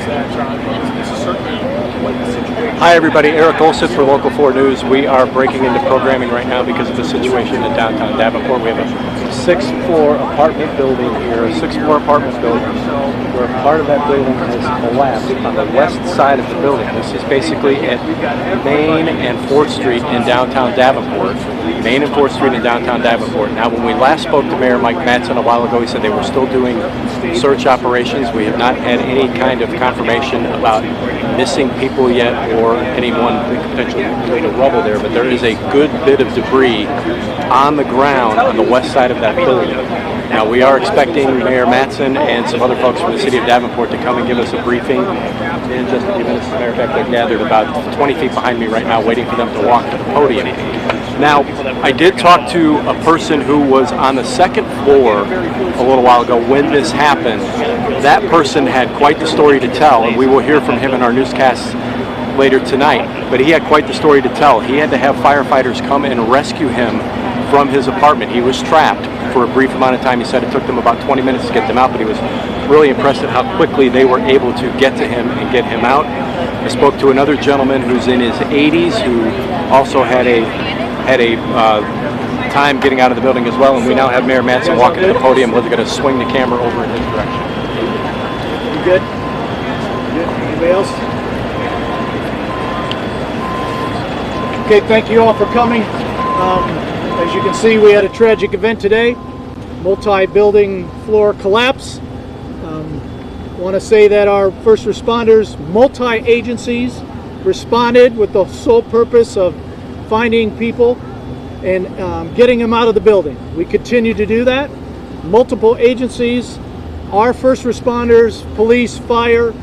that, John. This is certainly quite the situation. Hi everybody, Eric Olson for Local 4 News. We are breaking into programming right now because of the situation in downtown Davenport. We have a 6th-floor apartment building here, where part of that building has collapsed on the west side of the building. This is basically at Main and 4th Street in downtown Davenport. Main and 4th Street in downtown Davenport. Now, when we last spoke to Mayor Mike Mattson a while ago, he said they were still doing search operations. We have not had any kind of confirmation about missing people yet or anyone potentially laid a rubble there, but there is a good bit of debris on the ground on the west side of that building. Now, we are expecting Mayor Mattson and some other folks from the City of Davenport to come and give us a briefing in just a few minutes. As a matter of fact, they're gathered about 20 feet behind me right now, waiting for them to walk to the podium. Now, I did talk to a person who was on the 2nd floor a little while ago when this happened. That person had quite the story to tell, and we will hear from him in our newscasts later tonight. But he had quite the story to tell. He had to have firefighters come and rescue him from his apartment. He was trapped for a brief amount of time. He said it took them about 20 minutes to get them out, but he was really impressed at how quickly they were able to get to him and get him out. I spoke to another gentleman who's in his 80s who also had a time getting out of the building as well, and we now have Mayor Mattson walking to the podium. We're going to swing the camera over in his direction. You good? Good. Anybody else? Okay, thank you all for coming. As you can see, we had a tragic event today, multi-building floor collapse. Want to say that our first responders, multi-agencies, responded with the sole purpose of finding people and getting them out of the building. We continue to do that. Multiple agencies, our first responders, police, fire,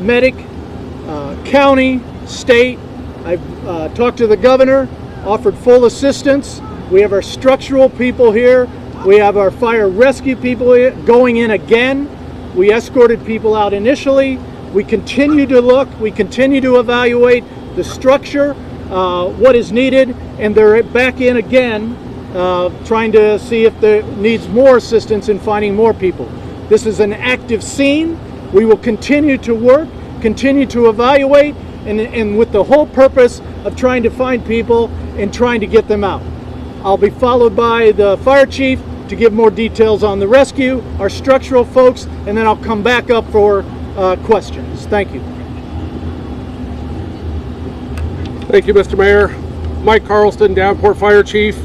medic, county, state. I've talked to the governor, offered full assistance. We have our structural people here. We have our fire rescue people here, going in again. We escorted people out initially. We continue to look, we continue to evaluate the structure, what is needed, and they're back in again, trying to see if there needs more assistance in finding more people. This is an active scene. We will continue to work, continue to evaluate, and with the whole purpose of trying to find people and trying to get them out. I'll be followed by the fire chief to give more details on the rescue, our structural folks, and then I'll come back up for questions. Thank you. Thank you, Mr. Mayor. Mike Carlston, Davenport Fire Chief.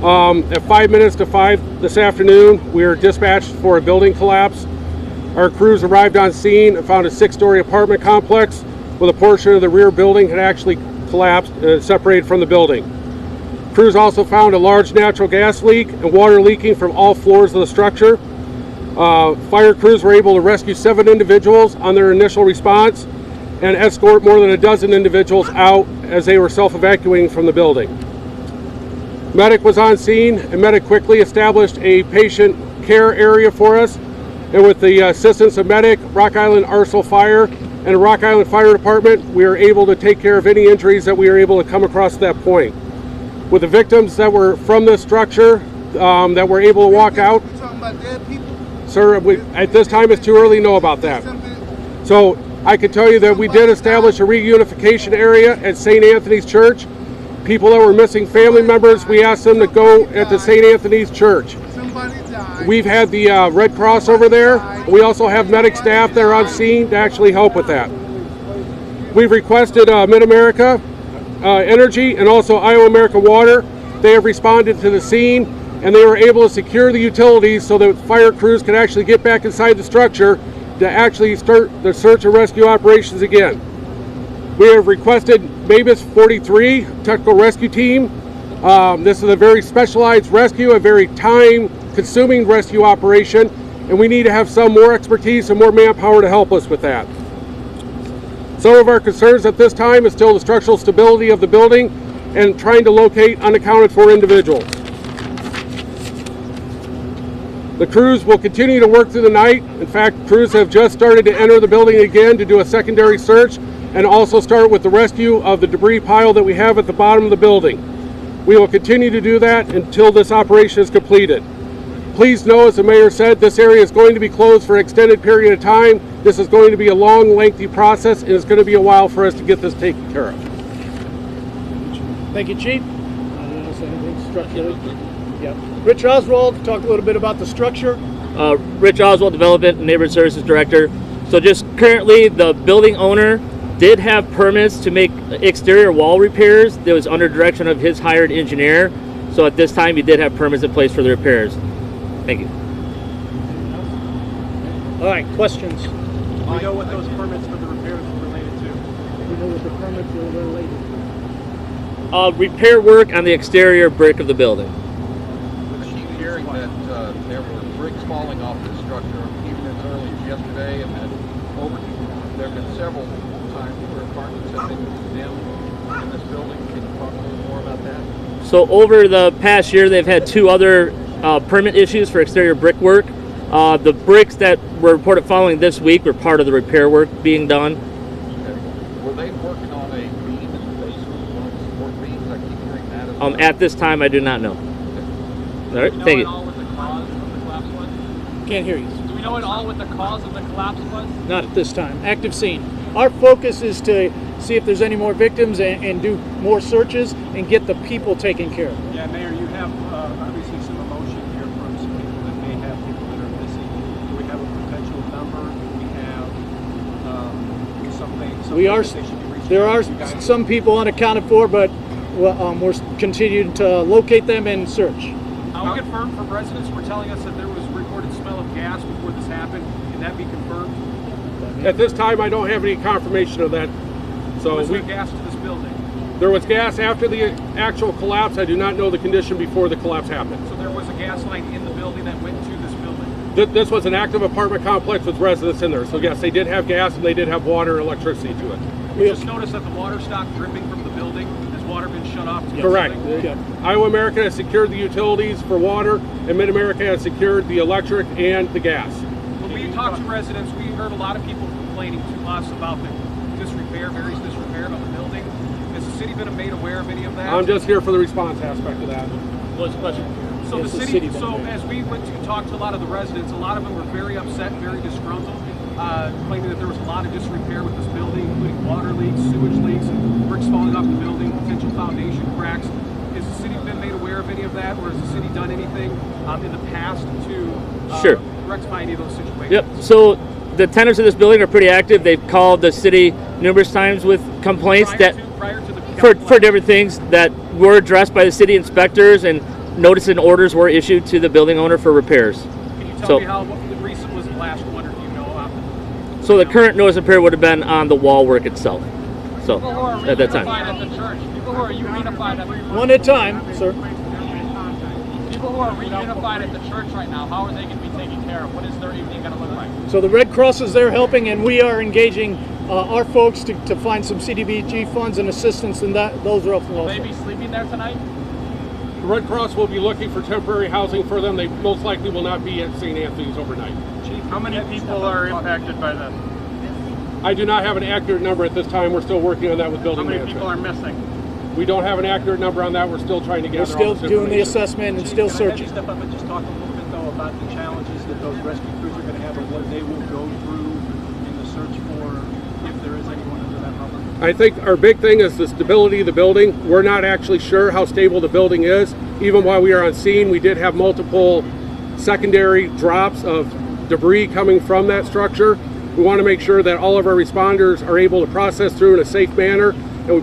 At 5 minutes to 5 this afternoon, we were dispatched for a building collapse. Our crews arrived on scene and found a 6-story apartment complex with a portion of the rear building had actually collapsed and separated from the building. Crews also found a large natural gas leak and water leaking from all floors of the structure. Fire crews were able to rescue 7 individuals on their initial response and escort more than a dozen individuals out as they were self-evacuating from the building. Medic was on scene, and Medic quickly established a patient care area for us, and with the assistance of Medic, Rock Island Arsenal Fire, and Rock Island Fire Department, we were able to take care of any injuries that we were able to come across at that point. With the victims that were from this structure that were able to walk out, sir, at this time it's too early to know about that. So I can tell you that we did establish a reunification area at St. Anthony's Church. People that were missing family members, we asked them to go at the St. Anthony's Church. We've had the Red Cross over there. We also have medic staff that are on scene to actually help with that. We've requested Mid-America Energy and also Iowa American Water. They have responded to the scene, and they were able to secure the utilities so that fire crews could actually get back inside the structure to actually start the search and rescue operations again. We have requested MABUS 43 technical rescue team. This is a very specialized rescue, a very time-consuming rescue operation, and we need to have some more expertise and more manpower to help us with that. Some of our concerns at this time is still the structural stability of the building and trying to locate unaccounted for individuals. The crews will continue to work through the night. In fact, crews have just started to enter the building again to do a secondary search and also start with the rescue of the debris pile that we have at the bottom of the building. We will continue to do that until this operation is completed. Please know, as the mayor said, this area is going to be closed for an extended period of time This is going to be a long, lengthy process, and it's going to be a while for us to get this taken care of. Thank you, Chief. Anything structurally? Yeah. Rich Oswald, talk a little bit about the structure. Rich Oswald, Development and Neighborhood Services Director. So just currently, the building owner did have permits to make exterior wall repairs. That was under direction of his hired engineer. So at this time, he did have permits in place for the repairs. Thank you. All right, questions? We know what those permits for the repairs are related to. We know what the permits are related to. Repair work on the exterior brick of the building. I keep hearing that there were bricks falling off the structure even as early as yesterday, and that there have been several times where apartments have been condemned in this building. Can you talk a little more about that? So over the past year, they've had 2 other permit issues for exterior brickwork. The bricks that were reported following this week were part of the repair work being done. Okay. Were they working on a beam in the basement, one of the support beams? I keep hearing that as well. At this time, I do not know. All right, thank you. What the cause of the collapse was? Can't hear you. Do we know at all what the cause of the collapse was? Not at this time. Active scene. Our focus is to see if there's any more victims and do more searches and get the people taken care of. Yeah, Mayor, you have obviously some emotion here from some people that may have people that are missing. Do we have a potential number? Do we have something We are. that they should be reaching There out are to you guys? some people unaccounted for, but we're continuing to locate them and search. We confirmed from residents who were telling us that there was reported smell of gas before this happened. Can that be confirmed? At this time, I don't have any confirmation of that. So Was there gas to this building? there was gas after the actual collapse. I do not know the condition before the collapse happened. So there was a gas line in the building that went to this building? This was an active apartment complex with residents in there. So yes, they did have gas and they did have water and electricity to it. We just noticed that the water stopped dripping from the building. Has water been shut off? To the Correct. building? Iowa American has secured the utilities for water, and Mid-America has secured the electric and the gas. When we talked to residents, we heard a lot of people complaining to us about the disrepair, various disrepair of the building. Has the city been made aware of any of that? I'm just here for the response aspect of that. What's the question? So Yes, the the city, city so benefit. as we went to talk to a lot of the residents, a lot of them were very upset, very disgruntled, claiming that there was a lot of disrepair with this building, including water leaks, sewage leaks, and bricks falling off the building, potential foundation cracks. Has the city been made aware of any of that, or has the city done anything in the past to Sure. rectify any of those situations? Yep. So the tenants of this building are pretty active. They've called the city numerous times with complaints Prior to the for different things that were addressed by the city inspectors, and notice and orders were issued to the building owner for repairs. Can you tell So- me what the recent was the last one, or do you know? So the current notice of repair would have been on the wall work itself. So People who are at that time. reunified at the church. People who are reunified at One at a time, sir. people who are reunified at the church right now. How are they going to be taken care of? What is their evening going to look like? So the Red Cross is there helping, and we are engaging our folks to find some CDBG funds and assistance, and those are Will they also. be sleeping there tonight? The Red Cross will be looking for temporary housing for them. They most likely will not be at St. Anthony's overnight. Chief, how many people are impacted by this? I do not have an accurate number at this time. We're still working on that with How building many management. people are missing? We don't have an accurate number on that. We're still trying to We're gather still all this doing the information. assessment and still Can I have you searching. step up and just talk a little bit though about the challenges that those rescue crews are going to have and what they will go through in the search for if there is anyone under that rubber? I think our big thing is the stability of the building. We're not actually sure how stable the building is. Even while we are on scene, we did have multiple secondary drops of debris coming from that structure. We want to make sure that all of our responders are able to process through in a safe manner,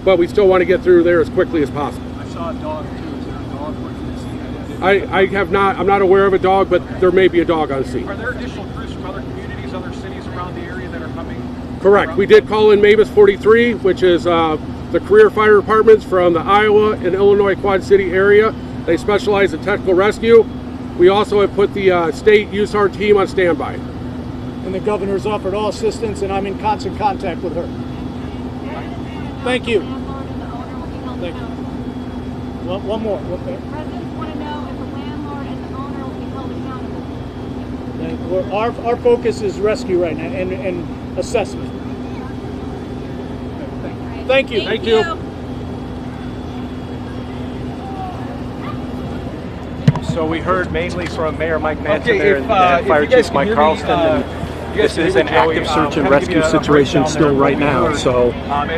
but we still want to get through there as quickly as possible. I saw a dog too. Is there a dog working the scene? I'm not aware of a dog, but there may be a dog on scene. Are there additional crews from other communities, other cities around the area that are coming? Correct. We did call in Mavis 43, which is the career fire departments from the Iowa and Illinois Quad City area. They specialize in technical rescue. We also have put the state USAR team on standby. And the governor's offered all assistance, and I'm in constant contact with her. Thank you. Thank you. One more. Residents want to know if the landlord and the owner will be held accountable. Our focus is rescue right now and assessment. Thank you. Thank you. So we heard mainly from Mayor Mike Manson Okay, there if, and if Fire you guys Chief can Mike hear me, Carlston and This is an active search and rescue situation still right now, so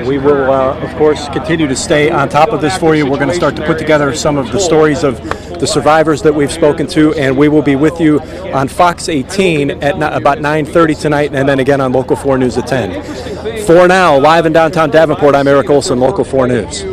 we will, of course, continue to stay on top of this for you. We're going to start to put together some of the stories of the survivors that we've spoken to, and we will be with you on Fox 18 at about 9:30 tonight, and then again on Local 4 News at 10. For now, live in downtown Davenport, I'm Eric Olson, Local 4 News.